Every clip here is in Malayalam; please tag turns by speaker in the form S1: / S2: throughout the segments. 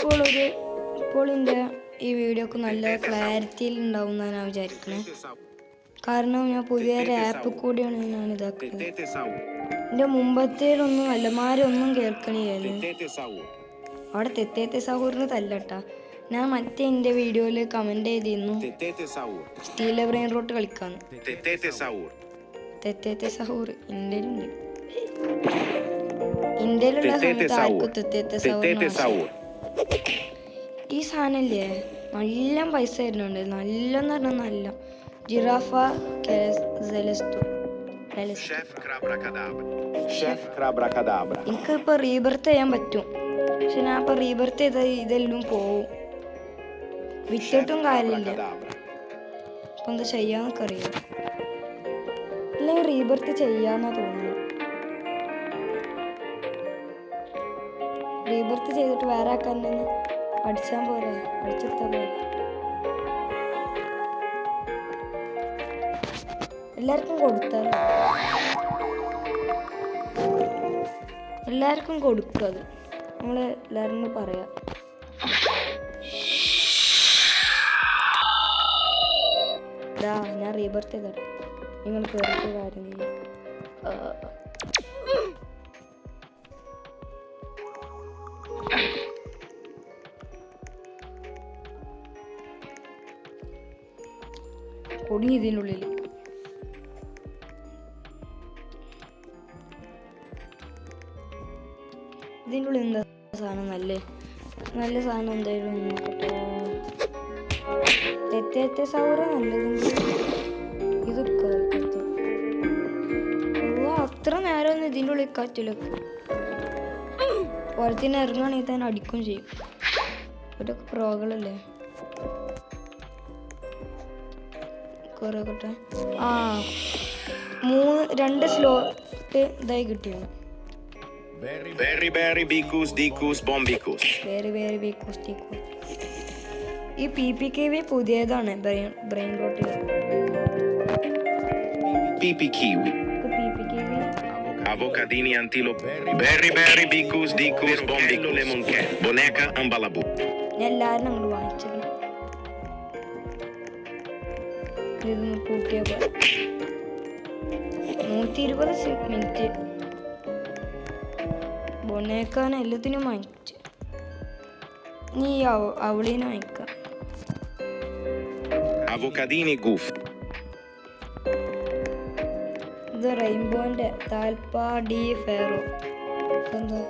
S1: ഇപ്പോൾ എൻ്റെ ഈ വീഡിയോക്ക് നല്ല ക്ലാരിറ്റിയിൽ ഉണ്ടാവും എന്നാണ് ഞാൻ വിചാരിക്കുന്നത്. കാരണം ഞാൻ പുതിയൊരു ആപ്പ് കൂടിയാണ് ഞാൻ ഇതാക്കുന്നത്. എൻ്റെ മുമ്പത്തേലൊന്നും അല്ലമാരൊന്നും കേൾക്കണില്ലായിരുന്നു. അവിടെ തെത്തേത്തെ സഹൂറിന് തല്ലട്ടാ. ഞാൻ മറ്റേ എൻ്റെ വീഡിയോയിൽ കമൻറ്റ് ചെയ്തിരുന്നു സ്റ്റീൽ ബ്രെയിൻ റോട്ട് കളിക്കാന്ന്. തെത്തേത്തെ സഹൂർ ഇന്ത്യയിലുണ്ട്. ഇന്ത്യയിലുള്ള സമയത്ത് ആർക്കും തെത്തേത്തെ സഹൂർ. ഈ സാധനല്ലേ നല്ല പൈസ വരുന്നുണ്ട്. നല്ലെന്ന് പറഞ്ഞാൽ നല്ല ജിറാഫ എനിക്കിപ്പോ റീബർത്ത് ചെയ്യാൻ പറ്റും. പക്ഷെ ഞാൻ ഇപ്പൊ റീബർത്ത് ചെയ്ത ഇതെല്ലാം പോവും. വിറ്റിട്ടും കാര്യമില്ല. ഇപ്പൊ എന്താ ചെയ്യാന്നൊക്കെ അറിയാം. അല്ലെങ്കിൽ റീബർത്ത് ചെയ്യാന്നാ തോന്നുന്നു. റീബർത്ത് ചെയ്തിട്ട് വേറെ ആക്കാൻ അടിച്ചാൻ പോരെ, അടിച്ചെടുത്താൽ പോരെ. എല്ലാവർക്കും കൊടുത്താൽ എല്ലാവർക്കും കൊടുക്കുക. അത് നമ്മൾ എല്ലാവരും പറയാം. ഞാൻ റീബർത്ത് ചെയ്തോട്ടെ, നിങ്ങൾ കേറിയിട്ട് കാര്യം ചെയ്യും. കൊടി ഇതിനുള്ളിൽ എന്താ സാധനം? നല്ല സാധനം എന്തായാലും നോക്കട്ടെ. തെറ്റേറ്റ സൗര നല്ലതെങ്കിൽ ഇത് അത്ര നേരമൊന്നും ഇതിൻ്റെ ഉള്ളിൽ കാറ്റിലൊക്കെ പുറത്തിന് ഇറങ്ങുകയാണെങ്കിൽ തന്നെ അടിക്കും ചെയ്യും. ഇവരൊക്കെ പ്രോകളല്ലേ. കുറേ കൊട്ടെ. 2 സ്ലോട്ട് ഇതായി കിട്ടിയാണ്. ഈ PPKV പുതിയതാണ്. ബ്രെയിൻ റോട്ടിൽ
S2: Avocadini antilope. Berry bicus dicus bombicus lemon cat. Boneca ambalabu.
S1: എല്ലാവരും അങ്ങോട്ട് വാങ്ങിച്ചത് ഇതൊന്ന് കൂട്ടിയ 120 മിനിറ്റ്. ബൊനേക്കാണ് എല്ലാത്തിനും വാങ്ങിച്ചു. നീ അവളിനെ വാങ്ങിക്കാം.
S2: Avocadini goof.
S1: ഇത് റെയിൻബോന്റെ താൽപ്പ ഡി ഫെറോ. എന്താ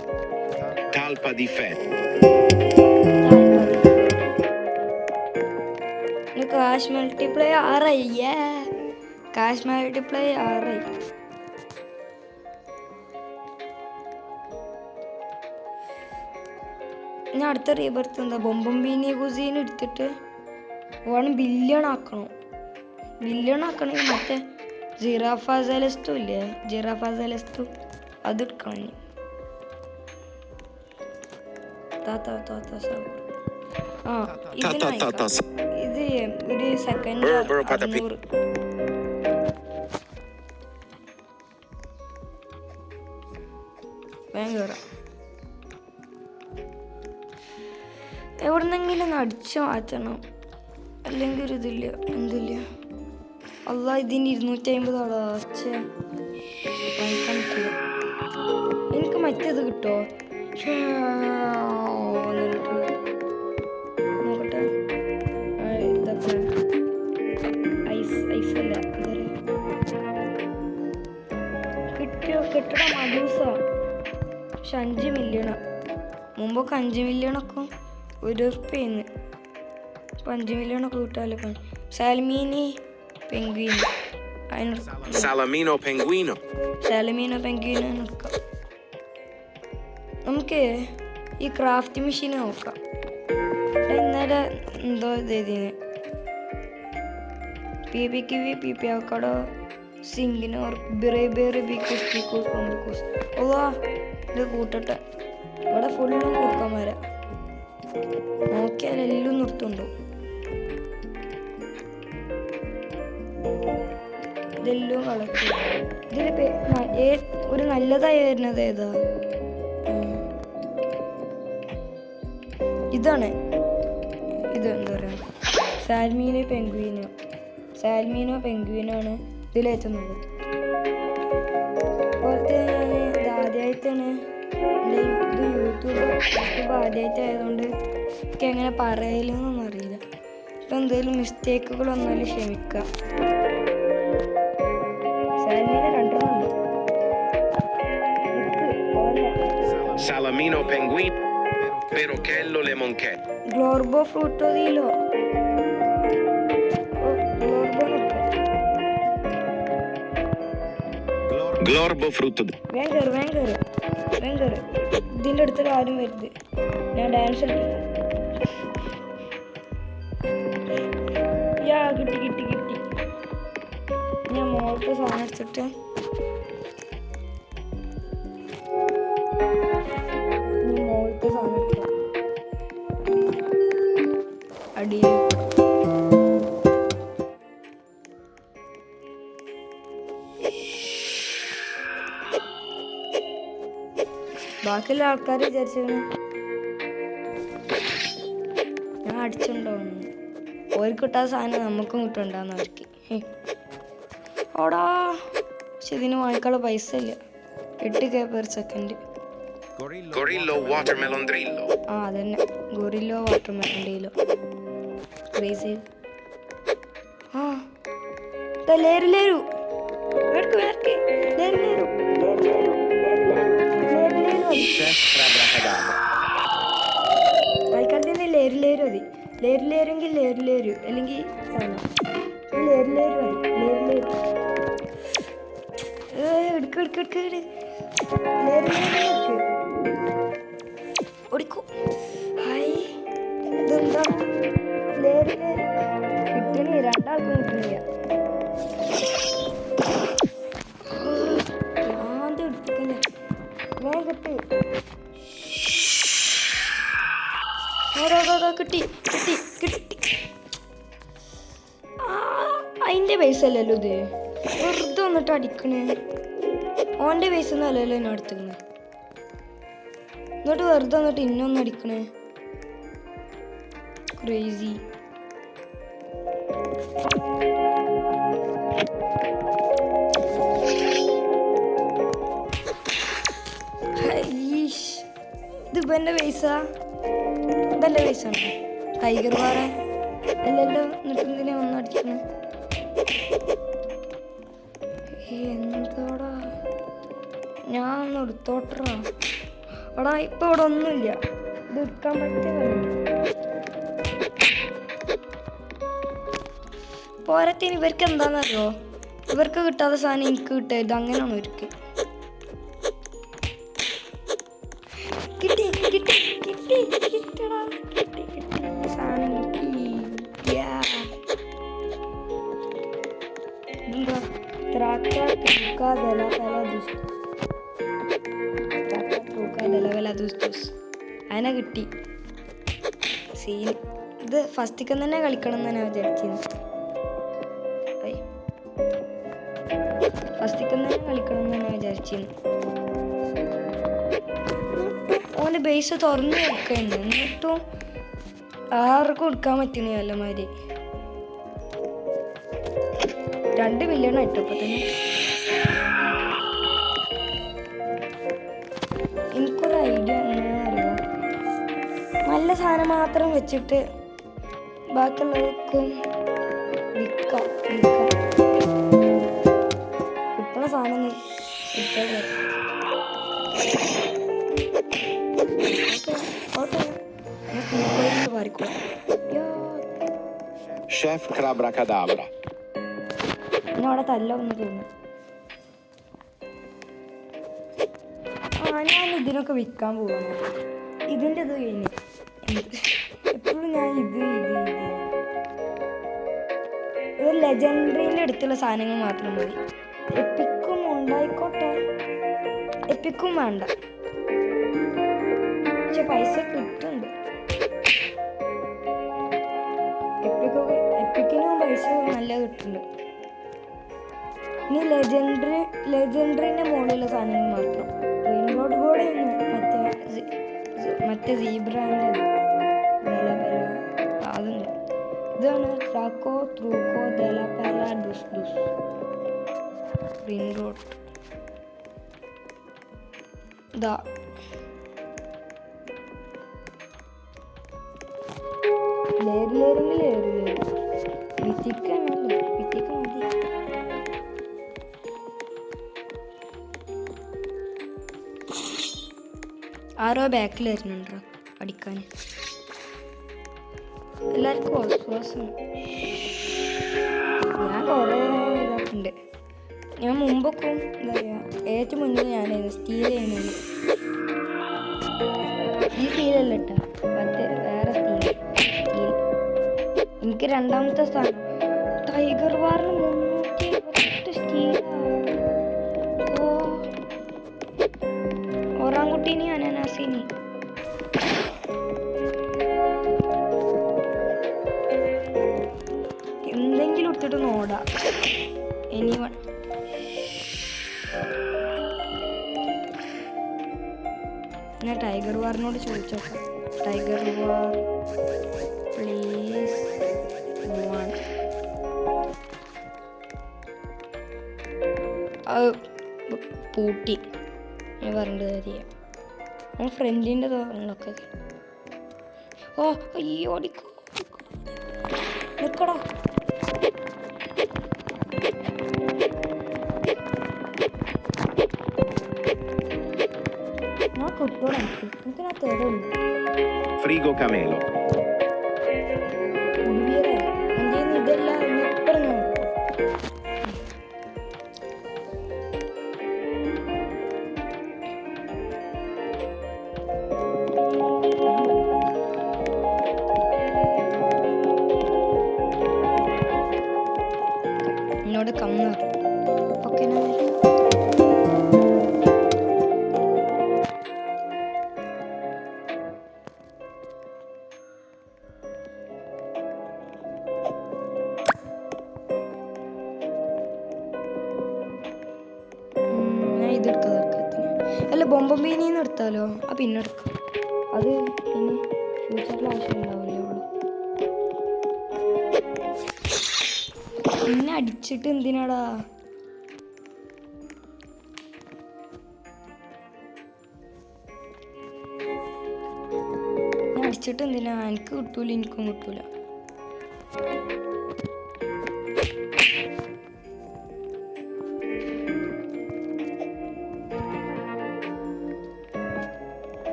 S2: Talpa di ferro.
S1: Cash multiply 6. Cash multiply 6. ഞാൻ അടുത്ത റീബർത്ത് എന്താ ബൊംബംബീനി കുസീൻ എടുത്തിട്ട് 1 ബില്യൺ ആക്കണം. ആക്കണമെങ്കിൽ മറ്റേ ജിറാഫ സെലസ്റ്റു ഇല്ലേ, ജിറാഫ സെലസ്റ്റു അതെടുക്കണം. ഇത് ഒരു സെക്കൻഡ് 600. ഭയങ്കര എവിടുന്നെങ്കിലും അടിച്ചു മാറ്റണം, അല്ലെങ്കിൽ ഒരു ഇതില്ല. എന്തില്ല അല്ല ഇതിന് 250 വാങ്ങിക്കാൻ പറ്റില്ല. എനിക്ക് മറ്റേത് കിട്ടോ നോക്കട്ടെ. ഇതൊക്കെ ഐസല്ല കിട്ടണ മഡൂസ. പക്ഷെ 5 മില്യണ. മുമ്പൊക്കെ 5 മില്യണൊക്കെ ₹1. ഇപ്പം 5 മില്യണൊക്കെ കിട്ടാമല്ലോ. സാൽമീനി പെൻഗ്വീൻ.
S2: Salamino penguino.
S1: നോക്കാം. നമുക്ക് ഈ ക്രാഫ്റ്റ് മെഷീൻ നോക്കാം. ഇന്നലെ എന്തോ ഇതിന് PPKV അവക്കാടോ സിങ്കിനോർ ബിറേബേറി ബിക്കൂസ് പമ്പിക്കൂസ്. ഇത് കൂട്ടട്ടെ. ഇവിടെ ഫുള്ളും കൊടുക്കാൻ നോക്കിയാൽ എല്ലാം നിർത്തുണ്ടോ. ഇതെല്ലാം കളക്ട്. ഇതിൽ ഒരു നല്ലതായി വരുന്നത് ഏതാ? ഇതാണ് ഇത് എന്താ പറയുക സാൽമീനോ പെൻഗ്വീനാണ് ഇതിലേറ്റുന്നത്. അതുപോലത്തെ ഞാൻ ഇത് ആദ്യമായിട്ടാണ് ഇത് യൂട്യൂബ് ആദ്യമായിട്ടായതുകൊണ്ട് എനിക്ക് എങ്ങനെ പറയലെന്നൊന്നും അറിയില്ല. ഇപ്പം എന്തെങ്കിലും മിസ്റ്റേക്കുകൾ വന്നാലും ക്ഷമിക്കുക. സാൽമീന 2 ഉണ്ട്.
S2: Salamino penguino, perochello lemoncello.
S1: Glorbo frutto di lo.
S2: Glorbo frutto di...
S1: ഭയങ്കര ഇതിൻ്റെ അടുത്തൊരു ആരും വരുത്. ഞാൻ ഡാൻസ് കളിക്കും. കിട്ടി. ഞാൻ മോൾക്ക് സാധനം എടുത്തിട്ട് അടിയിൽ ബാക്കിയുള്ള ആൾക്കാർ വിചാരിച്ചാണ് ഞാൻ അടിച്ചുണ്ടാവുന്നു. ഓർക്ക് കിട്ടാത്ത സാധനം നമുക്കും കിട്ടുണ്ടാവുന്ന അവർക്ക്. ഓടാ പക്ഷെ ഇതിന് വാങ്ങിക്കാനുള്ള പൈസ ഇല്ല. 8K per second.
S2: Gorillo watermelon drillo.
S1: ആ അതന്നെ ഗൊറില്ലോ വാട്ടർമെലൺ ഡീലോ. ക്രേസി. ആ ലേരു തൽക്കാലത്ത് തന്നെ ലേരു മതി. ലേരുമെങ്കിൽ ലേരു അല്ലെങ്കിൽ ലേരു എടുക്ക് ഓടിക്കോ. ഹായ് ഇതെന്താ ലേരു കിട്ടണ 2 ആൾക്കും കിട്ടണില്ല. കിട്ടി. അതിന്റെ പൈസ അല്ലല്ലോ ഇത്. വെറുതെ വന്നിട്ട് അടിക്കണേ. ഓന്റെ പൈസ ഒന്നും അല്ലല്ലോ എന്നെ അടുത്തിക്കണേ. എന്നിട്ട് വെറുതെ വന്നിട്ട് ഇന്നൊന്നും അടിക്കണേ. ക്രേസി. ഇതിപ്പോ എന്റെ പൈസ ഇതല്ലേ പൈസ ആണ്. ടൈഗർ വാറ അല്ലല്ലോ. എന്നിട്ട് എന്തിനാ ഒന്നും അടിക്കണേ. എന്താടാ ഞാൻ ഒന്ന് എടുത്തോട്ടറാ. എടാ ഇപ്പൊ ഇവിടെ ഒന്നുമില്ല. ഇത് എടുക്കാൻ പറ്റിയ പോരത്തിന് ഇവർക്ക് എന്താണെന്നറിയോ, ഇവർക്ക് കിട്ടാത്ത സാധനം എനിക്ക് കിട്ടരുത്. അങ്ങനെയാണ് ഇവർക്ക്. കിട്ടടാ സാധനം കിട്ടി. എന്താ അതിനെ കിട്ടി. സീൻ ഇത് ഫസ്റ്റിക്ക് തന്നെ കളിക്കണം എന്ന് ഞാൻ വിചാരിച്ചിരുന്നു. ഓൻ്റെ ബേസ് തുറന്നു കൊടുക്കുന്നുണ്ട്. എന്നിട്ടും ആർക്കും കൊടുക്കാൻ പറ്റുന്ന അല്ലമാതിരി. 2 മില്യൺ ആയിട്ടോ ഇപ്പൊ തന്നെ. എനിക്കൊരു ഐഡിയ എങ്ങനെയാണെന്നറിയോ, നല്ല സാധനം മാത്രം വെച്ചിട്ട് ബാക്കിയുള്ളവർക്കും വിൽക്കാം. കിട്ടണ സാധനം
S2: Chef Crabra-Cadabra.
S1: അവിടെ തല്ലൊന്ന് തോന്നുന്നു. ഞാൻ ഇതിനൊക്കെ വിൽക്കാൻ പോവാണ്. ഇതിൻ്റെ ഇത് കഴിഞ്ഞ് എപ്പോഴും ഞാൻ ഇത് ലെജൻഡറിൻ്റെ അടുത്തുള്ള സാധനങ്ങൾ മാത്രം മതി. എപ്പിക്കും ഉണ്ടായിക്കോട്ടെ, എപ്പിക്കും വേണ്ട, പക്ഷെ പൈസ കിട്ടുന്നുണ്ട്. എപ്പിക്കിനും പൈസ നല്ല കിട്ടുന്നുണ്ട്. ഇനി ലെജൻഡറിൻ്റെ മുകളിലുള്ള സാധനങ്ങൾ മാത്രം. റെയിൻബോ ഗോൾഡ് മറ്റേ സീബ്രാൻ്റെ ഇതാണ് ക്രാക്കോ ത്രൂക്കോ ദലപാല ഡുസ് ഡുസ് റിംഗ് റോഡ്. ഇതാ ആരോ ബാക്കിൽ വരുന്നുണ്ടോ പഠിക്കാൻ. എല്ലാവർക്കും വിശ്വാസം ഞാൻ കുറേ ഇതാക്കുന്നുണ്ട്. ഞാൻ മുമ്പൊക്കെ എന്താ പറയുക ഏറ്റവും മുന്നിൽ ഞാനായിരുന്നു സ്റ്റീൽ ചെയ്യുന്നത്. ഈ സ്റ്റീലല്ല കേട്ടോ, മറ്റേ വേറെ സ്റ്റീൽ. എനിക്ക് രണ്ടാമത്തെ സ്ഥാനം. ടൈഗർ വാറിന് 328 സ്റ്റീലാണ്. ഓറാങ്കുട്ടീനി അനാനാസിനി. എന്തെങ്കിലും എടുത്തിട്ട് നോടാ. എനിവൺ ഞാൻ ടൈഗർ വാറിനോട് ചോദിച്ചോക്കാം. Tiger war please one. പൂട്ടി ഞാൻ പറഞ്ഞത് കാര്യം. ആ ഫ്രണ്ടിൻ്റെ തോന്നലൊക്കെ. ഓ അയ്യോ ഓടിക്കോ നിൽക്കടാ. ഞാൻ കിട്ടോടാ, എനിക്ക് ഞാൻ തരുന്നുണ്ട്.
S2: Frigo Camelo.
S1: ഇതല്ല എപ്പോഴും എന്നോട് കമ്മ. ഓക്കെ ഞാൻ ഇതെടുക്കാം. അല്ല ബൊമ്പമ്പീനിന്ന് എടുത്താലോ? ആ പിന്നെ എടുക്കാം. അത് ഇനി ഫ്യൂച്ചറിൽ ആവശ്യം ഉണ്ടാവില്ലേ ഉള്ളൂ. പിന്നെ അടിച്ചിട്ട് എന്തിനാടാ? അടിച്ചിട്ട് എന്തിനാ? എനിക്ക് കിട്ടൂല, എനിക്കും കിട്ടൂല.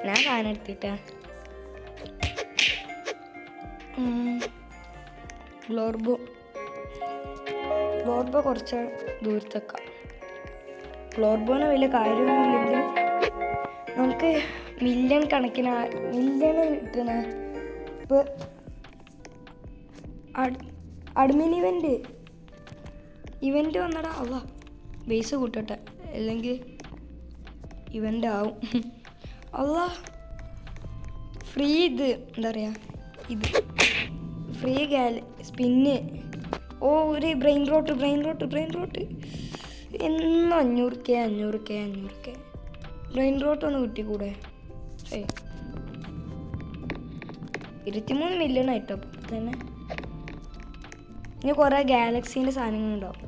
S1: ഞാൻ കാനെടുത്തിട്ടാ. ഗ്ലോർബോ കുറച്ച് ദൂരത്തേക്കാം. ഗ്ലോർബോന് വലിയ കാര്യമൊന്നുമില്ലെങ്കിൽ നമുക്ക് മില്യൺ കണക്കിന് കിട്ടണ. ഇപ്പോൾ അഡ്മിൻ ഇവൻ്റ് വന്നടാ. അവ ബേസ് കൂട്ടട്ടെ, അല്ലെങ്കിൽ ഇവൻ്റ് ആവും. അല്ല ഫ്രീ ഇത് എന്താ പറയുക, ഇത് ഫ്രീ സ്പിന്ന്. ഓ ഒരു ബ്രെയിൻ റോട്ട് എന്നും 500K ബ്രെയിൻ റോട്ട് ഒന്ന് കിട്ടിക്കൂടെ? 23 മില്യൺ ആയിട്ടോ അപ്പം തന്നെ. ഇനി കുറേ ഗാലക്സീൻ്റെ സാധനങ്ങളുണ്ടാവും.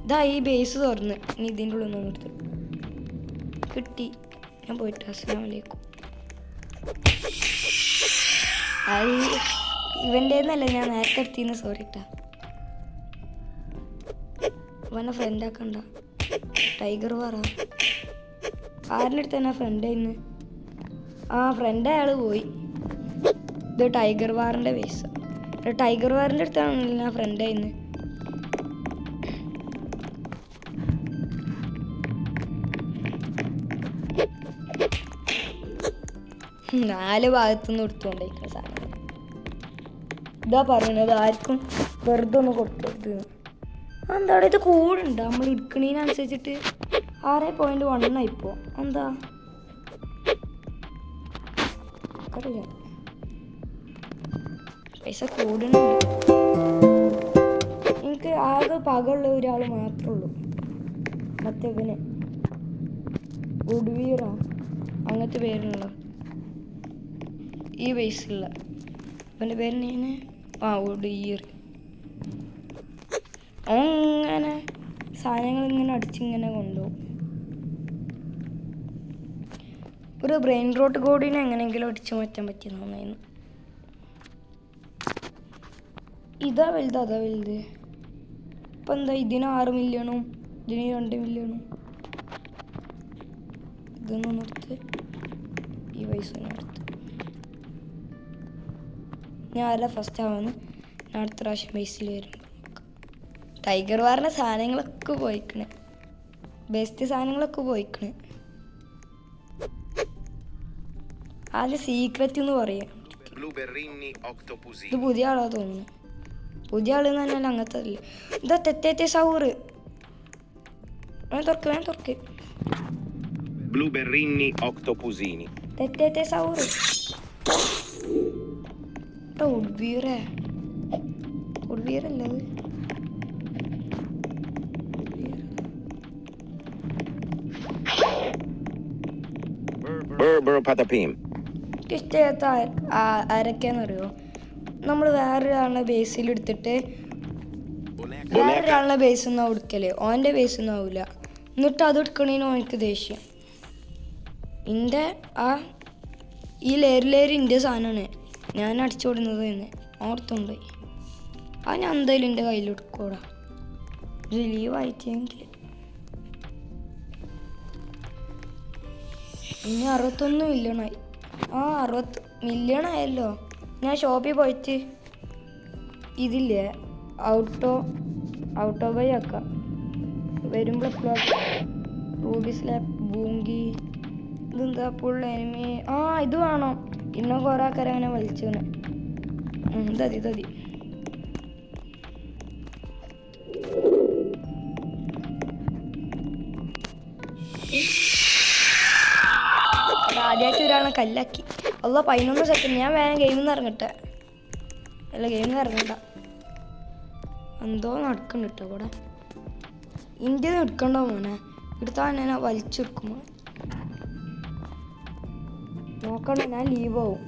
S1: ഇതാ ഈ ബേസ് തുറന്ന് ഇനി ഇതിൻ്റെ ഉള്ളിൽ നിന്ന് എടുത്ത് കിട്ടി. ഞാൻ പോയിട്ട് അസ്സലാമു അലൈക്കും. അത് ഇവൻ്റെന്നല്ല, ഞാൻ നേരത്തെ എടുത്തിന്ന്. സോറി ഇട്ടാ. അവനെ ഫ്രണ്ടാക്കണ്ട. ടൈഗർ വാറാ ആരുടെ അടുത്ത് തന്നെ ഫ്രണ്ടായിന്ന്. ആ ഫ്രണ്ട് അയാൾ പോയി. ഇത് ടൈഗർ വാറിൻ്റെ ബേസ്. ടൈഗർ വാറിൻ്റെ അടുത്താണല്ലോ ഞാൻ ഫ്രണ്ടായിന്ന്. നാല് ഭാഗത്തുനിന്ന് എടുത്തുകൊണ്ടിരിക്കുന്ന സാധനം. ഇതാ പറയണത്, ആർക്കും വെറുതെ ഒന്ന് കൊടുക്കരുത്. എന്താണ് ഇത് കൂടുണ്ട് നമ്മൾ എടുക്കണതിനനുസരിച്ചിട്ട്. 6.1 ഇപ്പോൾ എന്താ അറിയില്ല. പൈസ കൂടുന്നുണ്ട്. എനിക്ക് ആകെ പകയുള്ള ഒരാൾ മാത്രമേ ഉള്ളൂ, മറ്റേ ഇവന് ഉഡ്വീറോ അങ്ങനത്തെ പേരുള്ള ഈ ബേസുള്ള അവൻ്റെ പേര് ഞാൻ ഉഡ്വീർ. അങ്ങനെ സാധനങ്ങൾ ഇങ്ങനെ അടിച്ചിങ്ങനെ കൊണ്ടുപോകും. ഒരു ബ്രെയിൻ റോട്ട് കോഡിനെ എങ്ങനെയെങ്കിലും അടിച്ചു മാറ്റാൻ പറ്റിയെന്നായിരുന്നു. ഇതാ വലുത് അതാ വലുത്. ഇപ്പം എന്താ ഇതിന് 6 മില്യണും ഇതിന് 2 മില്യണും. ഇതൊന്നും എടുത്ത് ഈ പൈസ എടുത്ത് ഞാൻ ആരാ ഫസ്റ്റ് ആവാന്ന് ഞാൻ അടുത്ത പ്രാവശ്യം ബേസിൽ വരും. ടൈഗർ വാറിൻ്റെ സാധനങ്ങളൊക്കെ പോയിക്കണ്, ബെസ്റ്റ് സാധനങ്ങളൊക്കെ പോയിക്കണ്. ആദ്യം സീക്രറ്റ് എന്ന് പറയാം.
S2: Blueberrini octopusini.
S1: ഇത് പുതിയ ആളാ തോന്നുന്നു. പുതിയ ആളെന്ന് പറഞ്ഞാൽ അങ്ങനത്തെ അല്ല. ഇതാ തെറ്റേറ്റേ സൗറ് തുറക്ക്.
S2: Blueberrini octopusini.
S1: തെറ്റേറ്റേ സൗറ് ഉഡ്വീറല്ലത്.
S2: Burr patapim.
S1: ഇഷ്ടമാത്ത ആരൊക്കെയാണെന്നറിയോ? നമ്മൾ വേറൊരാളുടെ ബേസിൽ എടുത്തിട്ട് വേറൊരാളുടെ ബേസിൽ നിന്നാണ് എടുക്കല്, ഓൻ്റെ ബേസിൽ നിന്നാവില്ല. എന്നിട്ട് അത് എടുക്കണേന് ഓനക്ക് ദേഷ്യം. എൻ്റെ ഈ ലേരി എൻ്റെ സാധനമാണ്, ഞാൻ അടിച്ചോടുന്നത് തന്നെ ഓർത്തുണ്ടായി. അത് ഞാൻ എന്തായാലും എൻ്റെ കയ്യിലെടുക്കൂടാ. ഇത് ലീവായിട്ടെങ്കിൽ ഇനി 61 മില്യണായി. 60 മില്യണായല്ലോ. ഞാൻ ഷോപ്പിൽ പോയിട്ട് ഇതില്ലേ ഔട്ടോ ബൈ ആക്കാം. വരുമ്പോൾ റൂബി സ്ലാബ് ബൂങ്കി ഇതെന്താ ഫുൾ എനിമി. ഇത് വേണം. ഇന്നും കുറേ ആൾക്കാരെ അങ്ങനെ വലിച്ചു. തതി ആദ്യമായിട്ട് ഒരാളെ കല്ലാക്കി. 11 സെക്കൻഡ്. ഞാൻ വേഗം ഗെയിമിൽ നിന്ന് ഇറങ്ങട്ടെ. ഗെയിമിൽ നിന്ന് ഇറങ്ങണ്ട, എന്തോ നടക്കുന്നുണ്ട് കേട്ടോ ഇവിടെ. ഇന്ത്യ എടുക്കണ്ടോ മോനെ? എടുത്താൽ ഞാൻ വലിച്ചെടുക്കുമോ നോക്കണ്ട, ഞാൻ ലീവ് ആവും.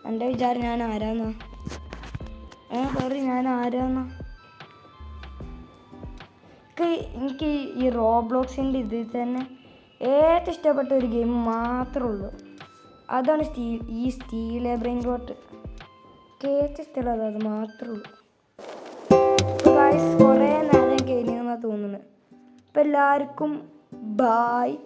S1: എൻ്റെ വിചാരം ഞാൻ ആരാന്നാ? ഞാൻ ആരാന്നാ? എനിക്ക് ഈ റോബ്ലോക്സിൻ്റെ ഇതിൽ തന്നെ ഏറ്റവും ഇഷ്ടപ്പെട്ട ഒരു ഗെയിം മാത്രമേ ഉള്ളൂ, അതാണ് സ്റ്റീൽ ബ്രെയിൻ റോട്ട്. ഏറ്റവും ഇഷ്ടമുള്ളത് അത് മാത്രമേ ഉള്ളൂ. കുറേ നേരം കഴിഞ്ഞെന്നാണ് തോന്നുന്നത്. അപ്പം എല്ലാവർക്കും ബായ്.